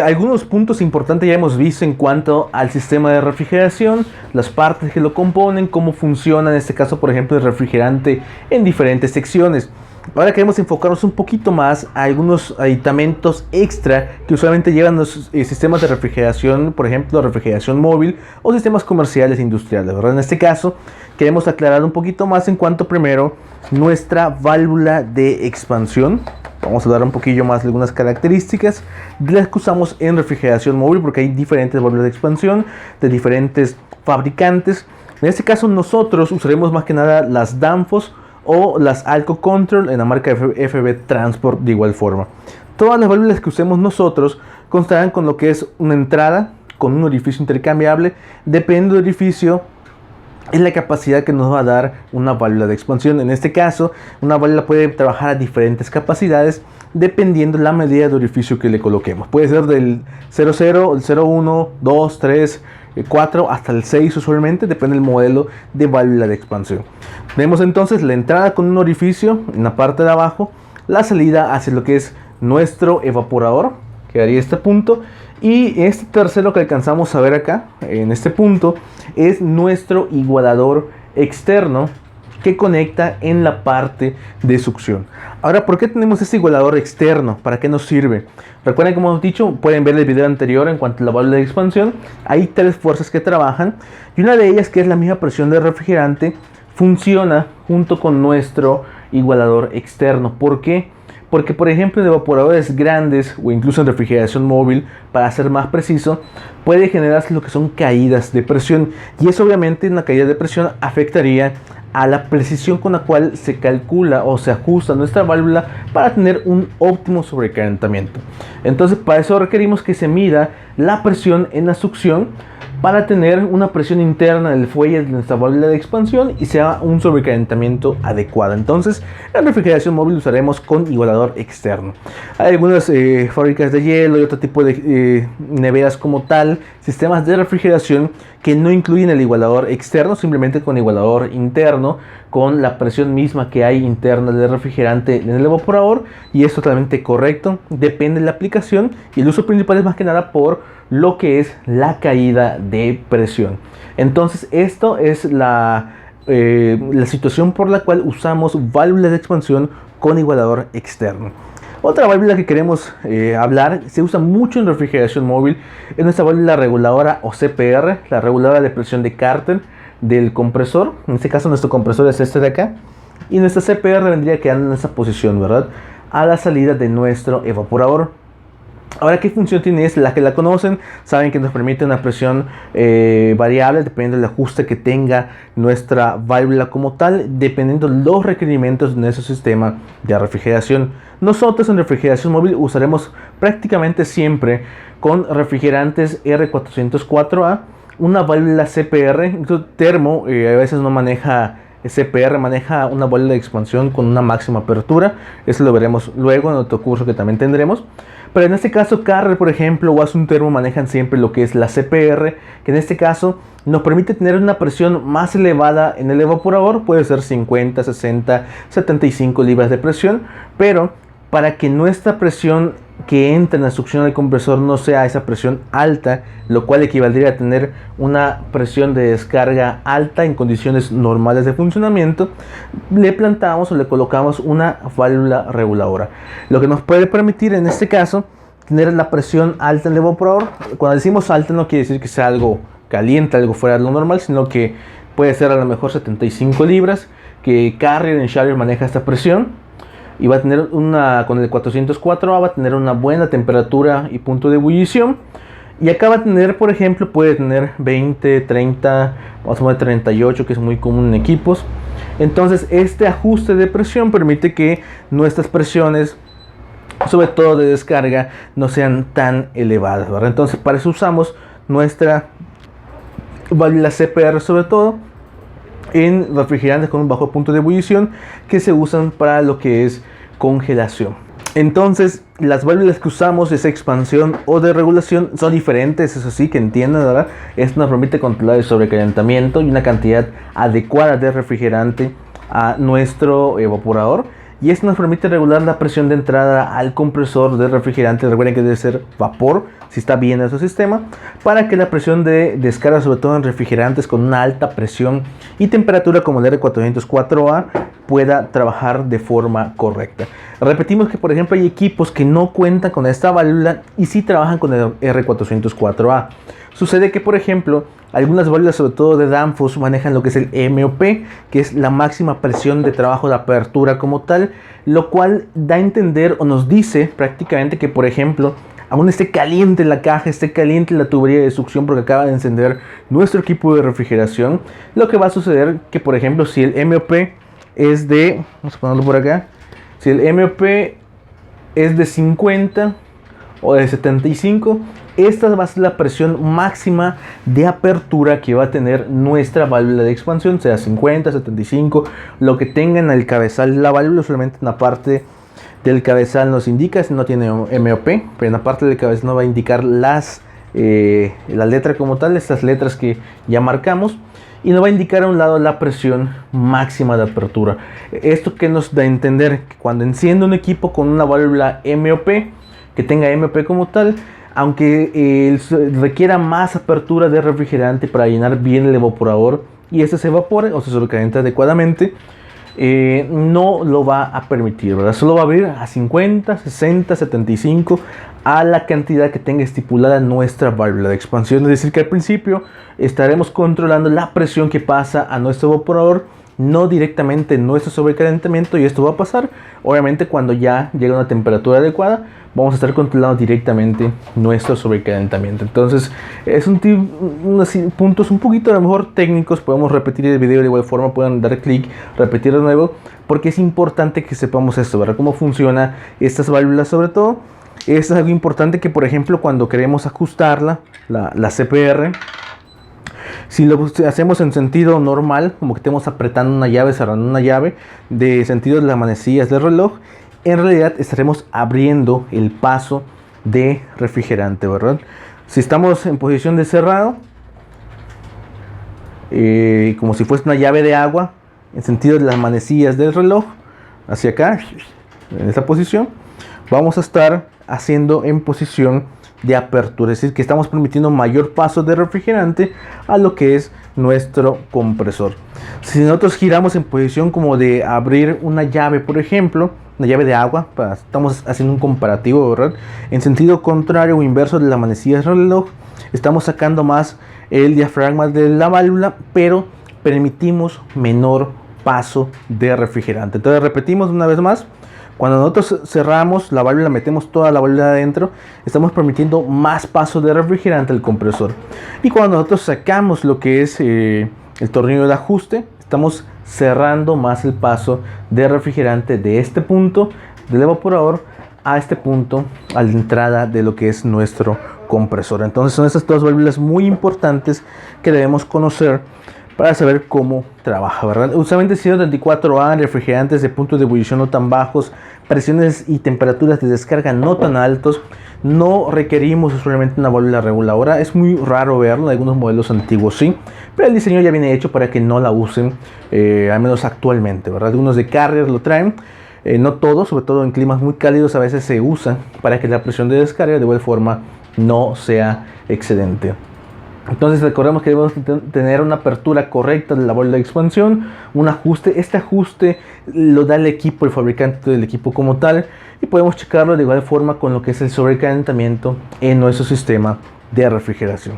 Algunos puntos importantes ya hemos visto en cuanto al sistema de refrigeración, las partes que lo componen, cómo funciona en este caso, por ejemplo, el refrigerante en diferentes secciones. Ahora queremos enfocarnos un poquito más a algunos aditamentos extra que usualmente llevan los sistemas de refrigeración, por ejemplo, refrigeración móvil o sistemas comerciales e industriales, ¿verdad? En este caso, queremos aclarar un poquito más en cuanto primero nuestra válvula de expansión. Vamos a dar un poquillo más de algunas características de las que usamos en refrigeración móvil, porque hay diferentes válvulas de expansión de diferentes fabricantes. En este caso nosotros usaremos más que nada las Danfoss o las Alco Control en la marca FB Transport de igual forma. Todas las válvulas que usemos nosotros constarán con lo que es una entrada con un orificio intercambiable. Dependiendo del orificio es la capacidad que nos va a dar una válvula de expansión. En este caso, una válvula puede trabajar a diferentes capacidades dependiendo la medida de orificio que le coloquemos. Puede ser del 00, el 01, 2, 3, 4 hasta el 6 usualmente, depende del modelo de válvula de expansión. Vemos entonces la entrada con un orificio en la parte de abajo, la salida hacia lo que es nuestro evaporador, quedaría este punto. Y este tercero que alcanzamos a ver acá, en este punto, es nuestro igualador externo que conecta en la parte de succión. Ahora, ¿por qué tenemos este igualador externo? ¿Para qué nos sirve? Recuerden, como hemos dicho, pueden ver el video anterior en cuanto a la válvula de expansión. Hay tres fuerzas que trabajan y una de ellas, que es la misma presión del refrigerante, funciona junto con nuestro igualador externo. ¿Por qué? Porque, por ejemplo, en evaporadores grandes o incluso en refrigeración móvil, para ser más preciso, puede generarse lo que son caídas de presión. Y eso, obviamente, una caída de presión afectaría a la precisión con la cual se calcula o se ajusta nuestra válvula para tener un óptimo sobrecalentamiento. Entonces, para eso requerimos que se mida la presión en la succión para tener una presión interna del fuelle de nuestra válvula de expansión y sea un sobrecalentamiento adecuado. Entonces, en refrigeración móvil usaremos con igualador externo. Hay algunas fábricas de hielo y otro tipo de neveras como tal, sistemas de refrigeración que no incluyen el igualador externo, simplemente con igualador interno, con la presión misma que hay interna del refrigerante en el evaporador, y es totalmente correcto, depende de la aplicación, y el uso principal es más que nada por lo que es la caída de presión. Entonces, esto es la situación por la cual usamos válvulas de expansión con igualador externo. Otra válvula que queremos hablar, se usa mucho en refrigeración móvil, es nuestra válvula reguladora o CPR, la reguladora de presión de Carter del compresor. En este caso nuestro compresor es este de acá, y nuestra CPR vendría quedando en esa posición, ¿verdad?, a la salida de nuestro evaporador. Ahora, ¿qué función tiene? Es la que la conocen, saben que nos permite una presión variable dependiendo del ajuste que tenga nuestra válvula como tal, dependiendo los requerimientos de nuestro sistema de refrigeración. Nosotros en refrigeración móvil usaremos prácticamente siempre con refrigerantes R404A una válvula CPR. Termo a veces no maneja CPR, maneja una válvula de expansión con una máxima apertura. Eso lo veremos luego en otro curso que también tendremos. Pero en este caso Carrier, por ejemplo, o Asun Thermo manejan siempre lo que es la CPR, que en este caso nos permite tener una presión más elevada en el evaporador. Puede ser 50, 60, 75 libras de presión, pero para que nuestra presión que entra en la succión del compresor no sea esa presión alta, lo cual equivaldría a tener una presión de descarga alta en condiciones normales de funcionamiento, le plantamos o le colocamos una válvula reguladora, lo que nos puede permitir en este caso tener la presión alta en el evaporador. Cuando decimos alta no quiere decir que sea algo caliente, algo fuera de lo normal, sino que puede ser a lo mejor 75 libras, que Carrier en Charrier maneja esta presión. Y va a tener con el 404A va a tener una buena temperatura y punto de ebullición. Y acá va a tener, por ejemplo, puede tener 20, 30, vamos a poner 38, que es muy común en equipos. Entonces, este ajuste de presión permite que nuestras presiones, sobre todo de descarga, no sean tan elevadas, ¿verdad? Entonces, para eso usamos nuestra válvula CPR, sobre todo en refrigerantes con un bajo punto de ebullición, que se usan para lo que es congelación. Entonces, las válvulas que usamos de esa expansión o de regulación son diferentes, eso sí, que entiendan, ¿verdad? Esto nos permite controlar el sobrecalentamiento y una cantidad adecuada de refrigerante a nuestro evaporador. y esto nos permite regular la presión de entrada al compresor del refrigerante. Recuerden que debe ser vapor si está bien en su sistema, para que la presión de descarga, sobre todo en refrigerantes con una alta presión y temperatura como el R404A, pueda trabajar de forma correcta. Repetimos que por ejemplo hay equipos que no cuentan con esta válvula y sí trabajan con el R404A. Sucede que por ejemplo algunas válvulas, sobre todo de Danfoss, manejan lo que es el MOP, que es la máxima presión de trabajo de apertura como tal, lo cual da a entender o nos dice prácticamente que por ejemplo aún esté caliente la caja, esté caliente la tubería de succión porque acaba de encender nuestro equipo de refrigeración, lo que va a suceder que por ejemplo si el MOP es de, vamos a ponerlo por acá, si el MOP es de 50 o de 75, esta va a ser la presión máxima de apertura que va a tener nuestra válvula de expansión, sea 50, 75, lo que tenga en el cabezal de la válvula. Solamente en la parte del cabezal nos indica, si no tiene MOP, pero en la parte del cabezal no va a indicar la letra como tal, estas letras que ya marcamos, y nos va a indicar a un lado la presión máxima de apertura. Esto que nos da a entender que cuando enciende un equipo con una válvula MOP, que tenga MOP como tal, aunque requiera más apertura de refrigerante para llenar bien el evaporador y este se evapore o se sobrecaliente adecuadamente, no lo va a permitir, ¿verdad? Solo va a abrir a 50, 60, 75 a la cantidad que tenga estipulada nuestra válvula de expansión. Es decir, que al principio estaremos controlando la presión que pasa a nuestro evaporador, no directamente nuestro sobrecalentamiento, y esto va a pasar obviamente cuando ya llegue a una temperatura adecuada. Vamos a estar controlando directamente nuestro sobrecalentamiento. Entonces es unos puntos un poquito a lo mejor técnicos. Podemos repetir el video de igual forma, pueden dar clic, repetir de nuevo, porque es importante que sepamos esto, ¿verdad? Cómo funciona estas válvulas. Sobre todo es algo importante que por ejemplo cuando queremos ajustarla, la CPR, si lo hacemos en sentido normal, como que estemos apretando una llave, cerrando una llave, de sentido de las manecillas del reloj, en realidad estaremos abriendo el paso de refrigerante, ¿verdad? Si estamos en posición de cerrado, como si fuese una llave de agua, en sentido de las manecillas del reloj, hacia acá, en esta posición, vamos a estar haciendo en posición de apertura, es decir, que estamos permitiendo mayor paso de refrigerante a lo que es nuestro compresor. Si nosotros giramos en posición como de abrir una llave, por ejemplo, una llave de agua, estamos haciendo un comparativo, ¿verdad? En sentido contrario o inverso de la manecilla del reloj, estamos sacando más el diafragma de la válvula, pero permitimos menor paso de refrigerante. Entonces repetimos una vez más. Cuando nosotros cerramos la válvula, metemos toda la válvula adentro, estamos permitiendo más paso de refrigerante al compresor. Y cuando nosotros sacamos lo que es el tornillo de ajuste, estamos cerrando más el paso de refrigerante de este punto del evaporador a este punto, a la entrada de lo que es nuestro compresor. Entonces son estas dos válvulas muy importantes que debemos conocer para saber cómo trabaja, ¿verdad? Usualmente 134A, refrigerantes de puntos de ebullición no tan bajos, presiones y temperaturas de descarga no tan altos, no requerimos usualmente una válvula reguladora. Es muy raro verlo, en algunos modelos antiguos sí, pero el diseño ya viene hecho para que no la usen, al menos actualmente, ¿verdad? Algunos de Carrier lo traen, no todos, sobre todo en climas muy cálidos a veces se usa para que la presión de descarga de igual forma no sea excedente. Entonces recordemos que debemos tener una apertura correcta de la válvula de expansión, un ajuste. Este ajuste lo da el equipo, el fabricante del equipo como tal, y podemos checarlo de igual forma con lo que es el sobrecalentamiento en nuestro sistema de refrigeración.